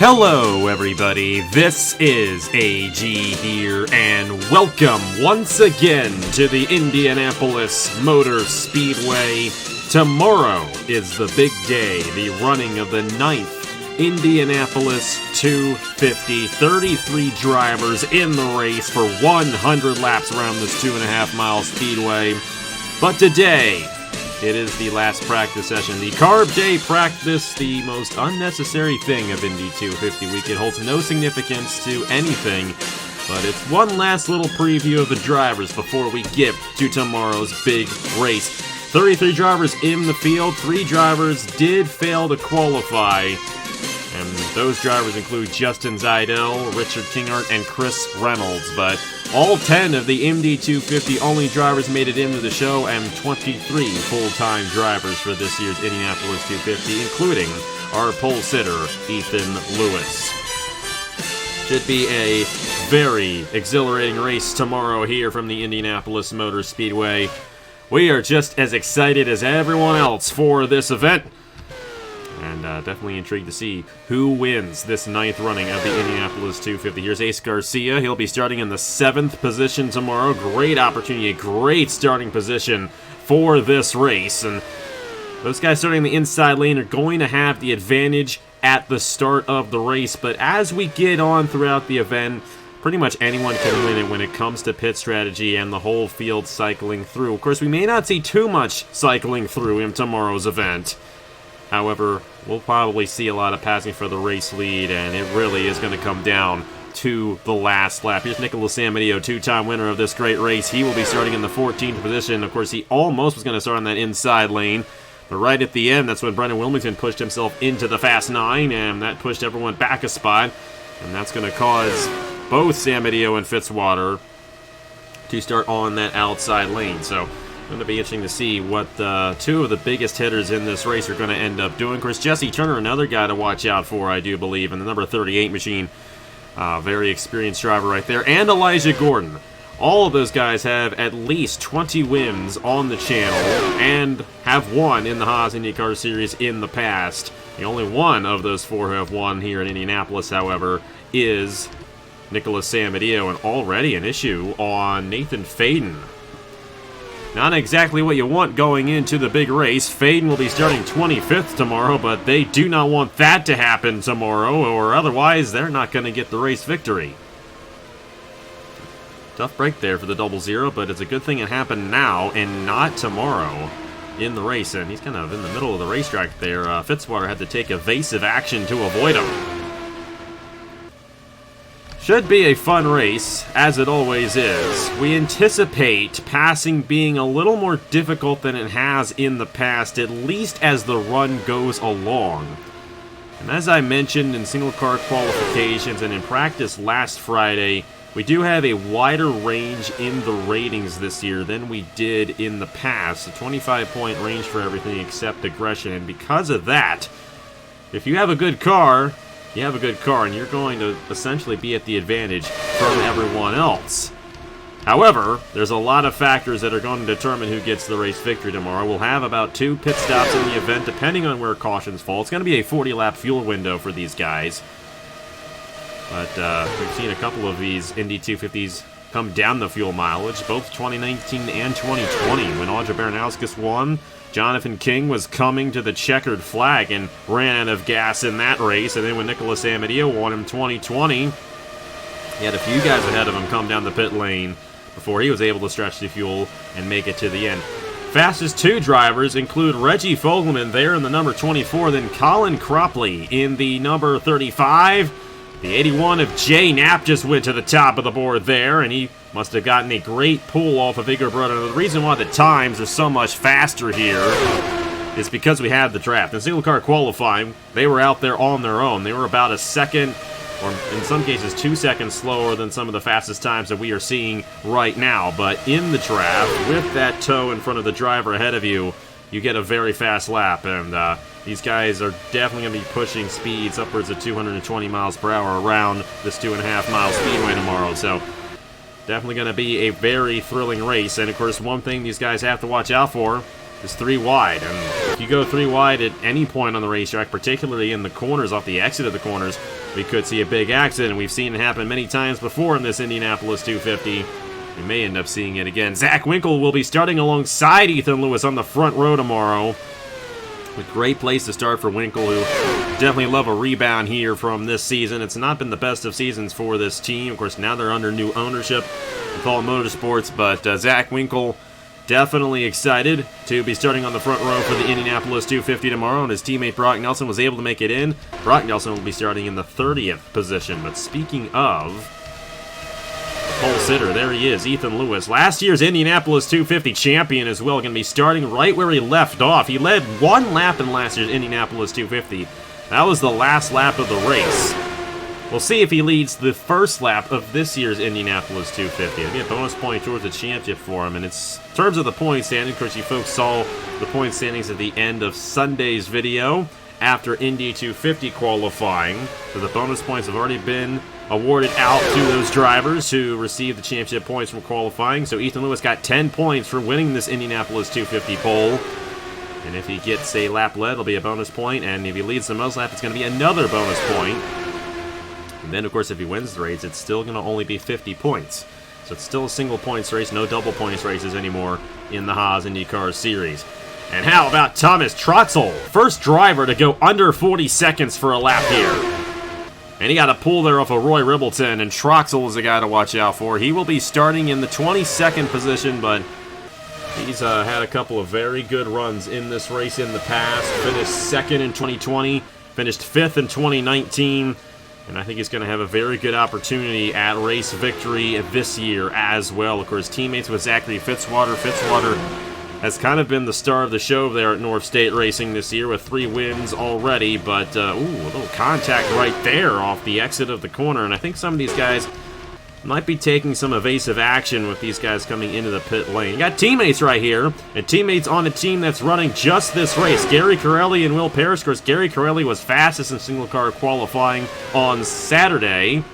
Hello everybody, this is AG here, and welcome once again to the Indianapolis Motor Speedway. Tomorrow is the big day, the running of the 9th Indianapolis 250. 33 drivers in the race for 100 laps around this 2.5 mile speedway. But today, it is the last practice session, the Carb Day practice, the most unnecessary thing of Indy 250 week. It holds no significance to anything, but it's one last little preview of the drivers before we get to tomorrow's big race. 33 drivers in the field, 3 drivers did fail to qualify, and those drivers include Justin Zeidel, Richard Kingart, and Chris Reynolds, but all 10 of the Indy 250 only drivers made it into the show, and 23 full-time drivers for this year's Indianapolis 250, including our pole sitter, Ethan Lewis. Should be a very exhilarating race tomorrow here from the Indianapolis Motor Speedway. We are just as excited as everyone else for this event, and definitely intrigued to see who wins this 9th running of the Indianapolis 250. Here's Ace Garcia. He'll be starting in the 7th position tomorrow. Great opportunity, a great starting position for this race. And those guys starting in the inside lane are going to have the advantage at the start of the race. But as we get on throughout the event, pretty much anyone can win it when it comes to pit strategy and the whole field cycling through. Of course, we may not see too much cycling through in tomorrow's event. However, we'll probably see a lot of passing for the race lead, and it really is going to come down to the last lap. Here's Nicholas Samadeo, 2-time winner of this great race. He will be starting in the 14th position. Of course, he almost was going to start on that inside lane, but right at the end, that's when Brendan Wilmington pushed himself into the Fast 9, and that pushed everyone back a spot, and that's going to cause both Samadeo and Fitzwater to start on that outside lane. So going to be interesting to see what two of the biggest hitters in this race are going to end up doing. Of course, Jesse Turner, another guy to watch out for, I do believe, in the number 38 machine. Very experienced driver right there. And Elijah Gordon. All of those guys have at least 20 wins on the channel and have won in the Haas IndyCar Series in the past. The only one of those 4 who have won here in Indianapolis, however, is Nicholas Samadeo, and already an issue on Nathan Faden. Not exactly what you want going into the big race. Faden will be starting 25th tomorrow, but they do not want that to happen tomorrow, or otherwise they're not going to get the race victory. Tough break there for the 00, but it's a good thing it happened now and not tomorrow in the race. And he's kind of in the middle of the racetrack there. Fitzwater had to take evasive action to avoid him. Should be a fun race, as it always is. We anticipate passing being a little more difficult than it has in the past, at least as the run goes along. And as I mentioned in single car qualifications and in practice last Friday, we do have a wider range in the ratings this year than we did in the past. A 25-point range for everything except aggression, and because of that, if you have a good car, you have a good car, and you're going to essentially be at the advantage from everyone else. However, there's a lot of factors that are going to determine who gets the race victory tomorrow. We'll have about 2 pit stops in the event, depending on where cautions fall. It's going to be a 40-lap fuel window for these guys. But we've seen a couple of these Indy 250s come down the fuel mileage, both 2019 and 2020. When Audra Baranowskis won, Jonathan King was coming to the checkered flag and ran out of gas in that race. And then when Nicholas Samadeo won in 2020, he had a few guys ahead of him come down the pit lane before he was able to stretch the fuel and make it to the end. Fastest 2 drivers include Reggie Fogelman there in the number 24, then Colin Cropley in the number 35. The 81 of Jay Knapp just went to the top of the board there, and he must have gotten a great pull off of Igor Brother. The reason why the times are so much faster here is because we had the draft. In single car qualifying, they were out there on their own. They were about a second, or in some cases 2 seconds slower than some of the fastest times that we are seeing right now. But in the draft, with that toe in front of the driver ahead of you, you get a very fast lap, and these guys are definitely going to be pushing speeds upwards of 220 miles per hour around this 2.5 mile speedway tomorrow. So definitely going to be a very thrilling race. And of course, one thing these guys have to watch out for is 3 wide. And if you go 3 wide at any point on the racetrack, particularly in the corners off the exit of the corners, we could see a big accident. We've seen it happen many times before in this Indianapolis 250. We may end up seeing it again. Zach Winkle will be starting alongside Ethan Lewis on the front row tomorrow. A great place to start for Winkle, who definitely love a rebound here from this season. It's not been the best of seasons for this team. Of course, now they're under new ownership with All Motorsports, but Zach Winkle definitely excited to be starting on the front row for the Indianapolis 250 tomorrow, and his teammate Brock Nelson was able to make it in. Brock Nelson will be starting in the 30th position, but speaking of pole sitter, there he is, Ethan Lewis. Last year's Indianapolis 250 champion as well, going to be starting right where he left off. He led one lap in last year's Indianapolis 250. That was the last lap of the race. We'll see if he leads the first lap of this year's Indianapolis 250. It'll be a bonus point towards the championship for him. And it's in terms of the point standing, of course, you folks saw the point standings at the end of Sunday's video after Indy 250 qualifying. So the bonus points have already been awarded out to those drivers who received the championship points from qualifying. So Ethan Lewis got 10 points for winning this Indianapolis 250 pole. And if he gets a lap led, it'll be a bonus point. And if he leads the most lap, it's going to be another bonus point. And then, of course, if he wins the race, it's still going to only be 50 points. So it's still a single points race, no double points races anymore in the Haas IndyCar series. And how about Thomas Trotzel? First driver to go under 40 seconds for a lap here. And he got a pull there off of Roy Ribbleton, and Trotzel is a guy to watch out for. He will be starting in the 22nd position, but he's had a couple of very good runs in this race in the past. Finished second in 2020, finished fifth in 2019, and I think he's going to have a very good opportunity at race victory this year as well. Of course, teammates with Zachary Fitzwater. Fitzwater has kind of been the star of the show there at North State Racing this year with 3 wins already, but, a little contact right there off the exit of the corner, and I think some of these guys might be taking some evasive action with these guys coming into the pit lane. You got teammates right here, and teammates on a team that's running just this race. Gary Corelli and Will Parrish. Of course, Gary Corelli was fastest in single car qualifying on Saturday.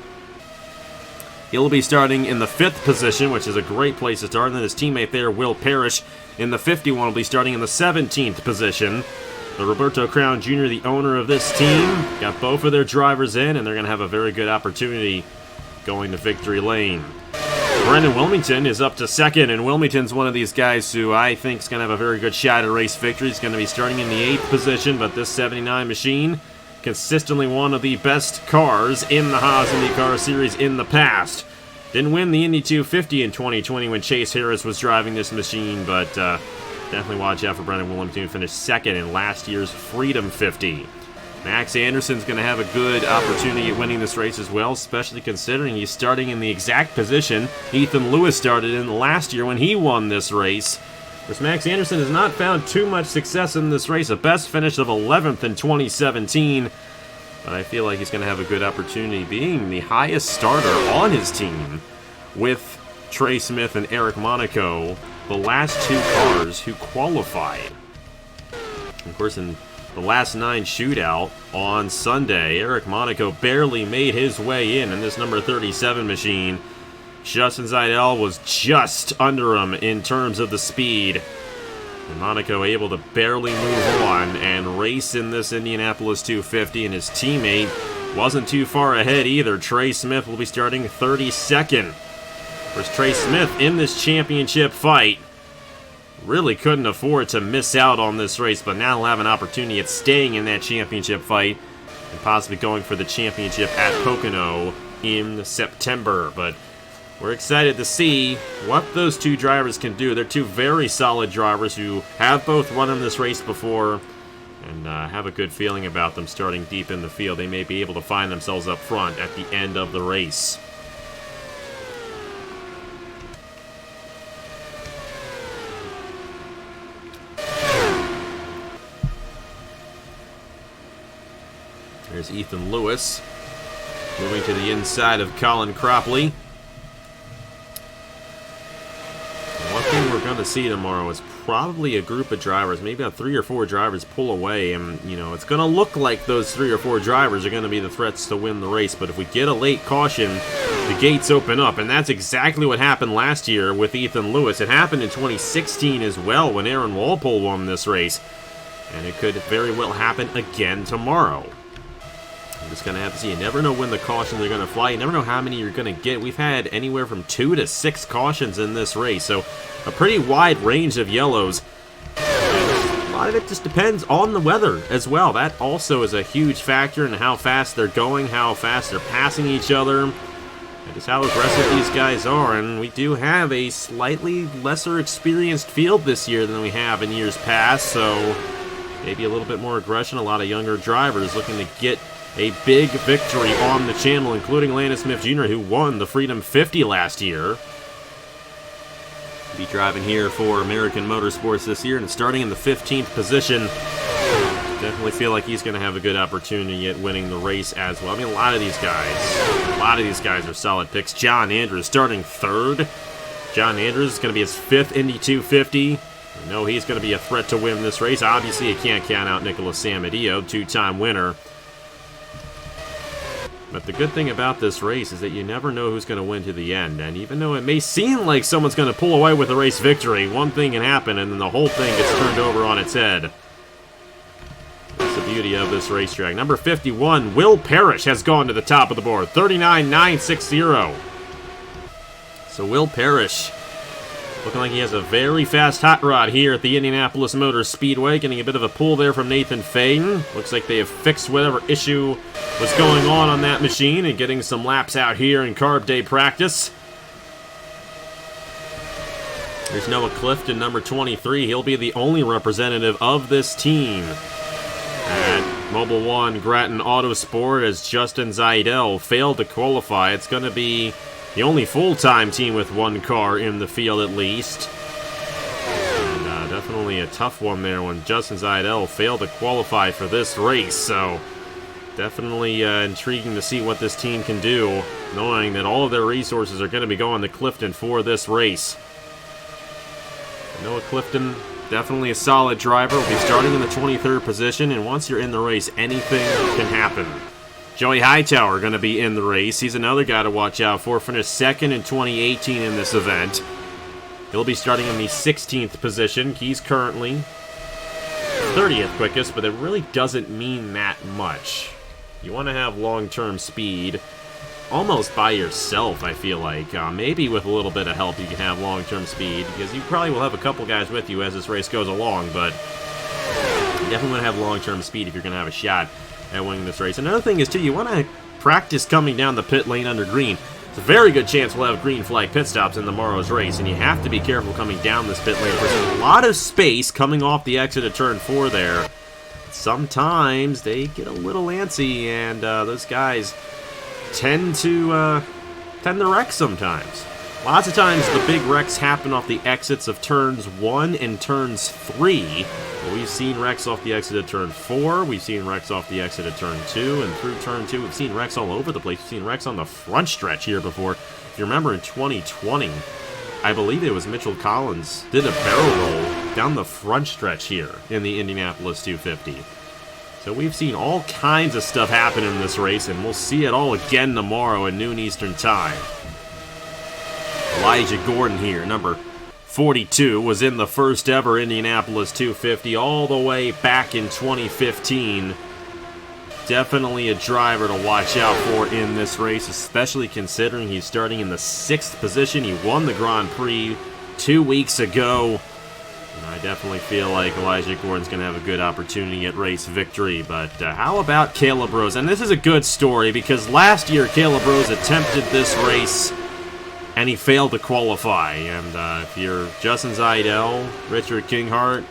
He'll be starting in the 5th position, which is a great place to start. And then his teammate there, Will Parrish, in the 51, will be starting in the 17th position. Roberto Crown Jr., the owner of this team, got both of their drivers in, and they're going to have a very good opportunity going to victory lane. Brendan Wilmington is up to 2nd, and Wilmington's one of these guys who I think is going to have a very good shot at race victory. He's going to be starting in the 8th position, but this 79 machine, consistently one of the best cars in the Haas IndyCar series in the past. Didn't win the Indy 250 in 2020 when Chase Harris was driving this machine, but definitely watch out for Brendan Wilmington, who finished 2nd in last year's Freedom 50. Max Anderson's going to have a good opportunity at winning this race as well, especially considering he's starting in the exact position Ethan Lewis started in last year when he won this race. Of course, Max Anderson has not found too much success in this race, a best finish of 11th in 2017. But I feel like he's going to have a good opportunity being the highest starter on his team with Trey Smith and Eric Monaco, the last 2 cars who qualified. Of course, in the last 9 shootout on Sunday, Eric Monaco barely made his way in this number 37 machine. Justin Zeidel was just under him in terms of the speed. And Monaco able to barely move on and race in this Indianapolis 250, and his teammate wasn't too far ahead either. Trey Smith will be starting 32nd. Of course, Trey Smith in this championship fight really couldn't afford to miss out on this race, but now he'll have an opportunity at staying in that championship fight and possibly going for the championship at Pocono in September. But we're excited to see what those 2 drivers can do. They're 2 very solid drivers who have both run in this race before and have a good feeling about them starting deep in the field. They may be able to find themselves up front at the end of the race. There's Ethan Lewis moving to the inside of Colin Cropley. One thing we're going to see tomorrow is probably a group of drivers, maybe about 3 or 4 drivers pull away, and it's going to look like those 3 or 4 drivers are going to be the threats to win the race. But if we get a late caution, the gates open up, and that's exactly what happened last year with Ethan Lewis. It happened in 2016 as well when Aaron Walpole won this race, and it could very well happen again tomorrow. just going to have to see. You never know when the cautions are going to fly. You never know how many you're going to get. We've had anywhere from 2 to 6 cautions in this race, so a pretty wide range of yellows. A lot of it just depends on the weather as well. That also is a huge factor in how fast they're going, how fast they're passing each other. That is how aggressive these guys are, and we do have a slightly lesser experienced field this year than we have in years past, so maybe a little bit more aggression. A lot of younger drivers looking to get a big victory on the channel, including Landon Smith Jr., who won the Freedom 50 last year. Be driving here for American Motorsports this year, and starting in the 15th position. Definitely feel like he's going to have a good opportunity at winning the race as well. I mean, a lot of these guys are solid picks. John Andrews starting 3rd. John Andrews is going to be his 5th Indy 250. I know he's going to be a threat to win this race. Obviously, you can't count out Nicholas Samadillo, 2-time winner. But the good thing about this race is that you never know who's going to win to the end. And even though it may seem like someone's going to pull away with a race victory, one thing can happen and then the whole thing gets turned over on its head. That's the beauty of this racetrack. Number 51, Will Parrish has gone to the top of the board. 39.960. So Will Parrish, looking like he has a very fast hot rod here at the Indianapolis Motor Speedway. Getting a bit of a pull there from Nathan Faden. Looks like they have fixed whatever issue was going on that machine and getting some laps out here in Carb Day practice. There's Noah Clifton, number 23. He'll be the only representative of this team at Mobile One Grattan Autosport, as Justin Zaidel failed to qualify. It's going to be the only full-time team with one car in the field at least. And definitely a tough one there when Justin Zaidel failed to qualify for this race. So definitely intriguing to see what this team can do, knowing that all of their resources are going to be going to Clifton for this race. Noah Clifton, definitely a solid driver. Will be starting in the 23rd position, and once you're in the race, anything can happen. Joey Hightower going to be in the race. He's another guy to watch out for. Finished 2nd in 2018 in this event. He'll be starting in the 16th position. He's currently 30th quickest, but it really doesn't mean that much. You want to have long-term speed almost by yourself, I feel like. Maybe with a little bit of help you can have long-term speed, because you probably will have a couple guys with you as this race goes along, but you definitely want to have long-term speed if you're going to have a shot at winning this race. Another thing is, too, you want to practice coming down the pit lane under green. It's a very good chance we'll have green flag pit stops in tomorrow's race, and you have to be careful coming down this pit lane, because there's a lot of space coming off the exit of turn 4 there. Sometimes they get a little antsy, and those guys tend to wreck sometimes. Lots of times the big wrecks happen off the exits of turns 1 and turns 3. We've seen wrecks off the exit of turn 4. We've seen wrecks off the exit of turn 2 and through turn 2. We've seen wrecks all over the place. We've seen wrecks on the front stretch here before. If you remember in 2020, I believe it was Mitchell Collins did a barrel roll down the front stretch here in the Indianapolis 250. So we've seen all kinds of stuff happen in this race, and we'll see it all again tomorrow at noon Eastern Time. Elijah Gordon here, number 42, was in the first ever Indianapolis 250 all the way back in 2015. Definitely a driver to watch out for in this race, especially considering he's starting in the 6th position. He won the Grand Prix 2 weeks ago. And I definitely feel like Elijah Gordon's going to have a good opportunity at race victory. But how about Caleb Rose? And this is a good story, because last year Caleb Rose attempted this race and he failed to qualify. And if you're Justin Zaidel, Richard Kinghart,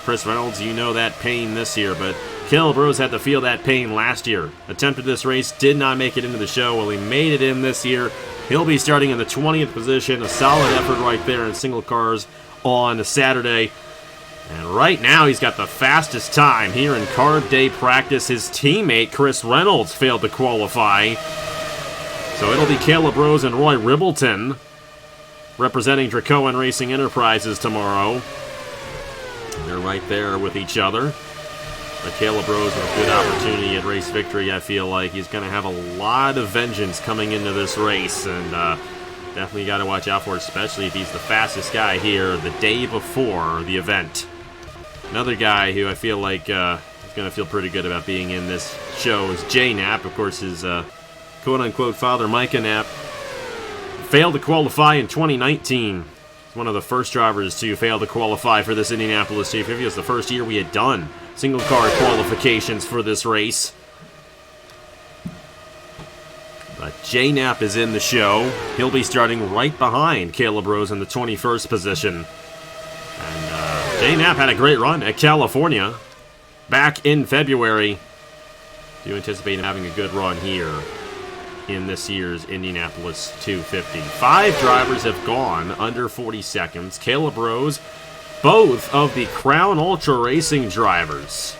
Chris Reynolds, you know that pain this year. But Caleb Rose had to feel that pain last year. Attempted this race, did not make it into the show. Well, he made it in this year. He'll be starting in the 20th position. A solid effort right there in single cars on Saturday. And right now he's got the fastest time here in Carb Day practice. His teammate Chris Reynolds failed to qualify. So it'll be Caleb Rose and Roy Ribbleton representing Dracoan Racing Enterprises tomorrow. And they're right there with each other. But Caleb Rose with a good opportunity at race victory. I feel like he's going to have a lot of vengeance coming into this race, and definitely got to watch out for it, especially if he's the fastest guy here the day before the event. Another guy who I feel like is going to feel pretty good about being in this show is Jay Knapp. Of course, his quote-unquote father, Micah Knapp, failed to qualify in 2019. He's one of the first drivers to fail to qualify for this Indianapolis 250. It was the first year we had done single-car qualifications for this race. But Jay Knapp is in the show. He'll be starting right behind Caleb Rose in the 21st position. And Jay Knapp had a great run at California back in February. Do anticipate him having a good run here in this year's Indianapolis 250. 5 drivers have gone under 40 seconds. Caleb Rose, both of the Crown Ultra Racing drivers.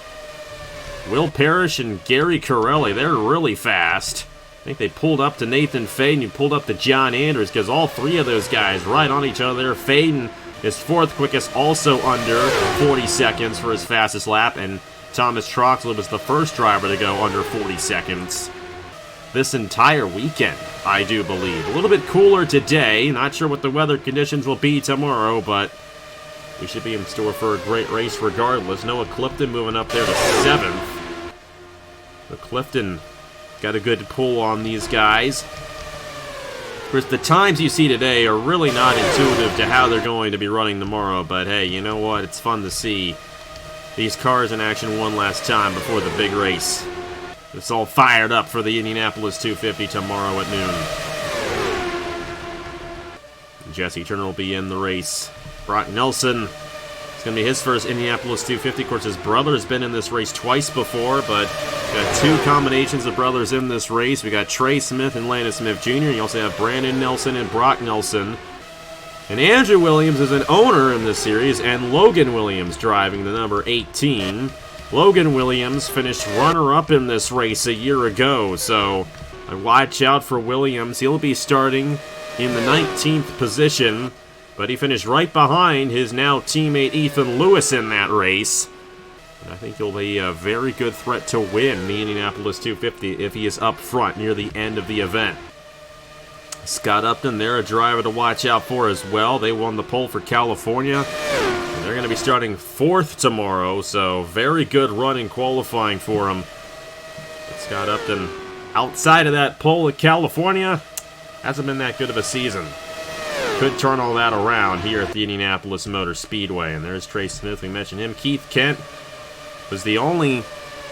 Will Parrish and Gary Corelli, they're really fast. I think they pulled up to Nathan Faden, you pulled up to John Andrews, because all 3 of those guys right on each other. Faden is 4th quickest, also under 40 seconds for his fastest lap, and Thomas Troxler was the first driver to go under 40 seconds this entire weekend, I do believe. A little bit cooler today. Not sure what the weather conditions will be tomorrow, but we should be in store for a great race regardless. Noah Clifton moving up there to 7th. But Clifton got a good pull on these guys. Of course, the times you see today are really not intuitive to how they're going to be running tomorrow, but hey, you know what? It's fun to see these cars in action one last time before the big race. It's all fired up for the Indianapolis 250 tomorrow at noon. Jesse Turner will be in the race. Brock Nelson, it's going to be his first Indianapolis 250. Of course, his brother has been in this race twice before, but got 2 combinations of brothers in this race. We got Trey Smith and Landon Smith Jr. You also have Brandon Nelson and Brock Nelson. And Andrew Williams is an owner in this series, and Logan Williams driving the number 18. Logan Williams finished runner-up in this race a year ago, so watch out for Williams. He'll be starting in the 19th position, but he finished right behind his now teammate Ethan Lewis in that race. And I think he'll be a very good threat to win the Indianapolis 250 if he is up front near the end of the event. Scott Upton, they're a driver to watch out for as well. They won the pole for California. They're going to be starting 4th tomorrow, so very good run in qualifying for him. But Scott Upton, outside of that pole at California, hasn't been that good of a season. Could turn all that around here at the Indianapolis Motor Speedway. And there's Trey Smith, we mentioned him. Keith Kent was the only,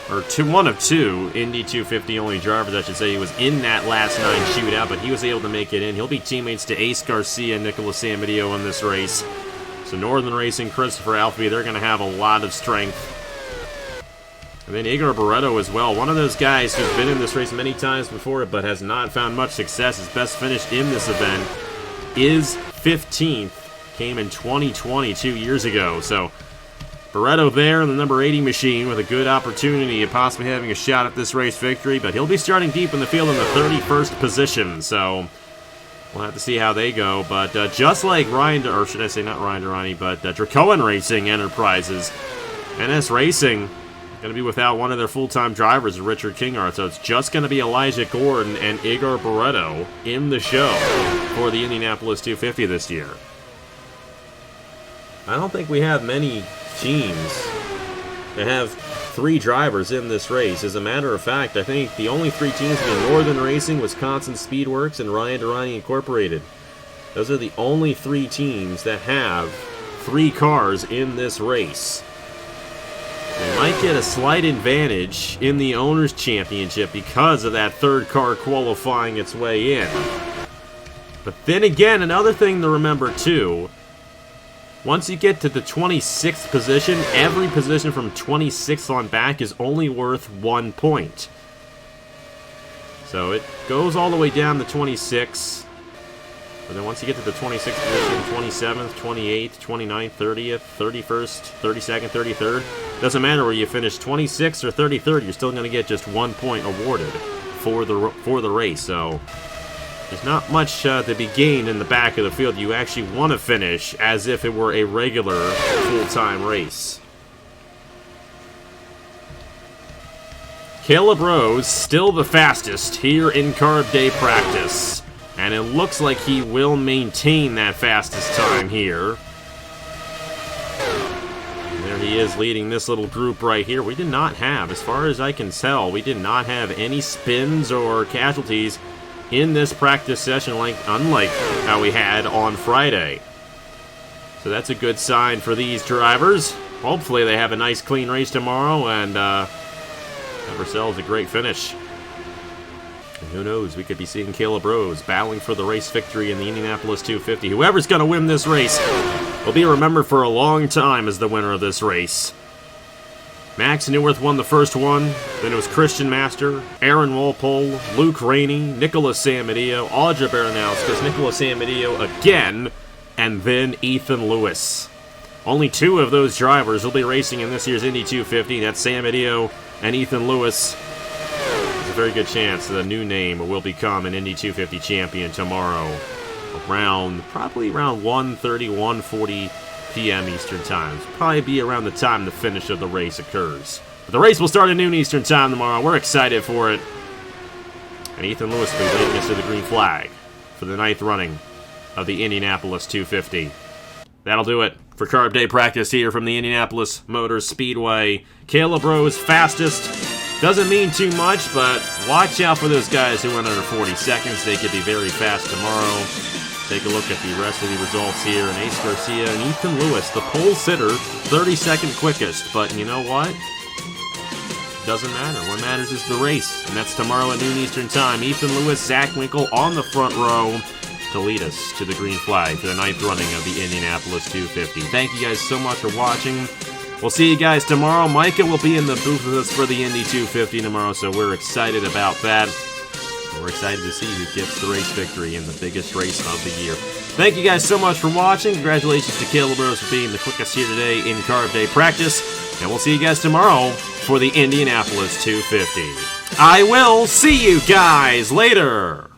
or one of 2 Indy 250 only drivers, I should say. He was in that last 9 shootout, but he was able to make it in. He'll be teammates to Ace Garcia and Nicholas Amadio in this race. So Northern Racing, Christopher Alfie, they're going to have a lot of strength. And then Igor Barreto as well, one of those guys who's been in this race many times before but has not found much success. His best finish in this event is 15th. Came in 2020, 2 years ago. So Barreto there in the number 80 machine with a good opportunity of possibly having a shot at this race victory, but he'll be starting deep in the field in the 31st position. So we'll have to see how they go, but just like Ryan, or should I say not Ryan Durrani, but Dracoan Racing Enterprises, NS Racing, going to be without one of their full-time drivers, Richard Kingart, so it's just going to be Elijah Gordon and Igor Barreto in the show for the Indianapolis 250 this year. I don't think we have many teams that have 3 drivers in this race. As a matter of fact, I think the only 3 teams are Northern Racing, Wisconsin Speedworks, and Ryan Durrani Incorporated. Those are the only 3 teams that have 3 cars in this race. They might get a slight advantage in the Owners' Championship because of that 3rd car qualifying its way in. But then again, another thing to remember too, once you get to the 26th position, every position from 26th on back is only worth 1 point. So it goes all the way down to 26. But then once you get to the 26th position, 27th, 28th, 29th, 30th, 31st, 32nd, 33rd, doesn't matter where you finish, 26th or 33rd, you're still going to get just 1 point awarded for the race. So there's not much to be gained in the back of the field. You actually want to finish as if it were a regular full-time race. Caleb Rose, still the fastest here in Carb Day practice. And it looks like he will maintain that fastest time here. And there he he is leading this little group right here. We did not have, as far as I can tell, we did not have any spins or casualties in this practice session, unlike how we had on Friday. So that's a good sign for these drivers. Hopefully they have a nice clean race tomorrow and have ourselves a great finish. And who knows, we could be seeing Caleb Rose battling for the race victory in the Indianapolis 250. Whoever's going to win this race will be remembered for a long time as the winner of this race. Max Newworth won the first one, then it was Christian Master, Aaron Walpole, Luke Rainey, Nicholas Samedillo, Audra Baranowskis, Nicholas Samedillo again, and then Ethan Lewis. Only two of those drivers will be racing in this year's Indy 250. That's Samedillo and Ethan Lewis. There's a very good chance that a new name will become an Indy 250 champion tomorrow, probably around 1:30, 1:40 p.m. Eastern Time. It'll probably be around the time the finish of the race occurs. But the race will start at noon Eastern Time tomorrow. We're excited for it. And Ethan Lewis will be leading us to the green flag for the 9th running of the Indianapolis 250. That'll do it for Carb Day practice here from the Indianapolis Motor Speedway. Caleb Rose fastest. Doesn't mean too much, but watch out for those guys who run under 40 seconds. They could be very fast tomorrow. Take a look at the rest of the results here. And Ace Garcia and Ethan Lewis, the pole sitter, 32nd quickest. But you know what? Doesn't matter. What matters is the race. And that's tomorrow at noon Eastern Time. Ethan Lewis, Zach Winkle on the front row to lead us to the green flag for the 9th running of the Indianapolis 250. Thank you guys so much for watching. We'll see you guys tomorrow. Micah will be in the booth with us for the Indy 250 tomorrow, so we're excited about that. We're excited to see who gets the race victory in the biggest race of the year. Thank you guys so much for watching. Congratulations to Caleb Rose for being the quickest here today in Carb Day practice. And we'll see you guys tomorrow for the Indianapolis 250. I will see you guys later.